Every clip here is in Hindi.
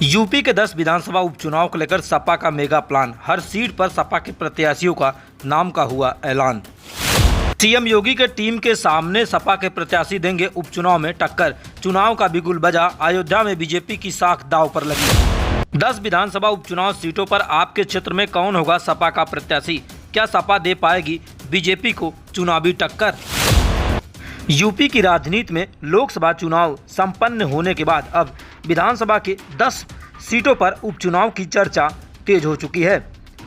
यूपी के 10 विधानसभा उपचुनाव को लेकर सपा का मेगा प्लान। हर सीट पर सपा के प्रत्याशियों का नाम का हुआ ऐलान। सीएम योगी के टीम के सामने सपा के प्रत्याशी देंगे उपचुनाव में टक्कर। चुनाव का बिगुल बजा, अयोध्या में बीजेपी की साख दांव पर लगी। 10 विधानसभा उपचुनाव सीटों पर आपके क्षेत्र में कौन होगा सपा का प्रत्याशी? क्या सपा दे पाएगी बीजेपी को चुनावी टक्कर? यूपी की राजनीति में लोकसभा चुनाव संपन्न होने के बाद अब विधानसभा के 10 सीटों पर उपचुनाव की चर्चा तेज हो चुकी है।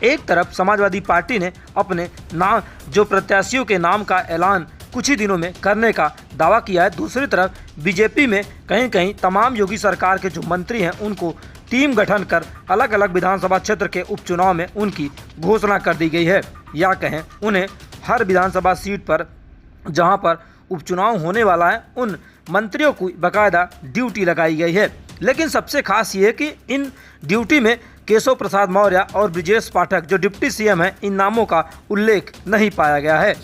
एक तरफ समाजवादी पार्टी ने अपने नाम जो प्रत्याशियों के नाम का ऐलान कुछ ही दिनों में करने का दावा किया है, दूसरी तरफ बीजेपी में कहीं कहीं तमाम योगी सरकार के जो मंत्री हैं उनको टीम गठन कर अलग अलग विधानसभा क्षेत्र के उपचुनाव में उनकी घोषणा कर दी गई है, या कहें उन्हें हर विधानसभा सीट पर जहां पर उपचुनाव होने वाला है उन मंत्रियों को बाकायदा ड्यूटी लगाई गई है। लेकिन सबसे खास ये है कि इन ड्यूटी में केशव प्रसाद मौर्य और ब्रिजेश पाठक जो डिप्टी सीएम हैं, इन नामों का उल्लेख नहीं पाया गया है,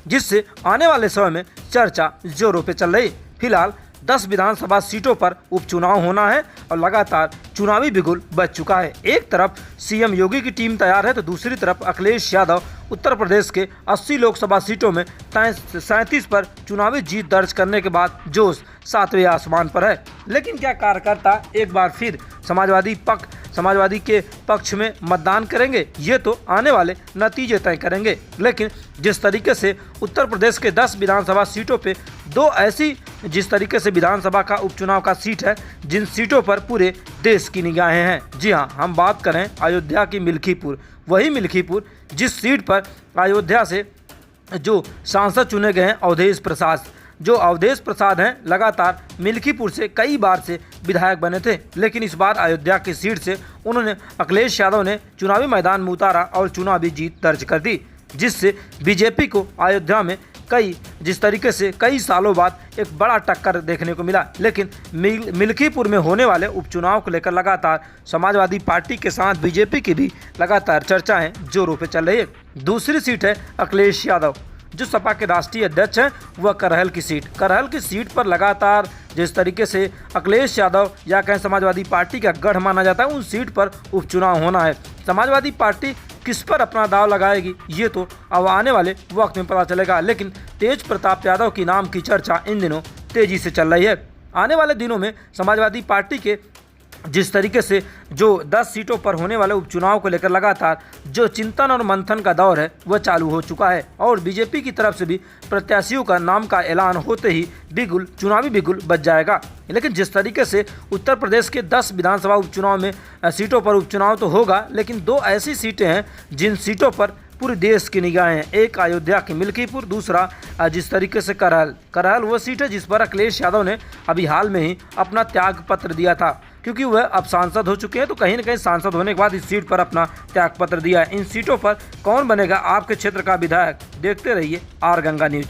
जिससे आने वाले समय में चर्चा जोरों पे चल रही। फिलहाल 10 विधानसभा सीटों पर उपचुनाव होना है और लगातार चुनावी बिगुल बज चुका है। एक तरफ सीएम योगी की टीम तैयार है तो दूसरी तरफ अखिलेश यादव उत्तर प्रदेश के 80 लोकसभा सीटों में 37 पर चुनावी जीत दर्ज करने के बाद जोश 7वें आसमान पर है। लेकिन क्या कार्यकर्ता एक बार फिर समाजवादी के पक्ष में मतदान करेंगे? ये तो आने वाले नतीजे तय करेंगे। लेकिन जिस तरीके से उत्तर प्रदेश के 10 विधानसभा सीटों पे जिस तरीके से विधानसभा का उपचुनाव का सीट है, जिन सीटों पर पूरे देश की निगाहें हैं। जी हाँ, हम बात करें अयोध्या की मिल्कीपुर, वही मिल्कीपुर जिस सीट पर अयोध्या से जो सांसद चुने गए हैं अवधेश प्रसाद हैं, लगातार मिल्कीपुर से कई बार से विधायक बने थे। लेकिन इस बार अयोध्या की सीट से उन्होंने अखिलेश यादव ने चुनावी मैदान में उतारा और चुनावी जीत दर्ज कर दी, जिससे बीजेपी को अयोध्या में जिस तरीके से कई सालों बाद एक बड़ा टक्कर देखने को मिला। लेकिन मिल्कीपुर में होने वाले उपचुनाव को लेकर लगातार समाजवादी पार्टी के साथ बीजेपी की भी लगातार चर्चाएं जोरों पे चल रही है। दूसरी सीट है अखिलेश यादव जो सपा के राष्ट्रीय अध्यक्ष हैं, वह करहल की सीट पर लगातार जिस तरीके से अखिलेश यादव या कहें समाजवादी पार्टी का गढ़ माना जाता है, उन सीट पर उपचुनाव होना है। समाजवादी पार्टी किस पर अपना दाव लगाएगी ये तो अब आने वाले वक्त में पता चलेगा। लेकिन तेज प्रताप यादव की नाम की चर्चा इन दिनों तेजी से चल रही है। आने वाले दिनों में समाजवादी पार्टी के जिस तरीके से जो 10 सीटों पर होने वाले उपचुनाव को लेकर लगातार जो चिंतन और मंथन का दौर है वह चालू हो चुका है और बीजेपी की तरफ से भी प्रत्याशियों का नाम का ऐलान होते ही चुनावी बिगुल बज जाएगा। लेकिन जिस तरीके से उत्तर प्रदेश के 10 विधानसभा उपचुनाव में सीटों पर उपचुनाव तो होगा, लेकिन 2 ऐसी सीटें हैं जिन सीटों पर पूरे देश की निगाहें हैं। एक अयोध्या की मिल्कीपुर, दूसरा जिस तरीके से करहल वो सीट है जिस पर अखिलेश यादव ने अभी हाल में ही अपना त्याग पत्र दिया था, क्योंकि वह अब सांसद हो चुके हैं। तो कहीं न कहीं सांसद होने के बाद इस सीट पर अपना त्याग पत्र दिया है। इन सीटों पर कौन बनेगा आपके क्षेत्र का विधायक? देखते रहिए आर गंगा न्यूज।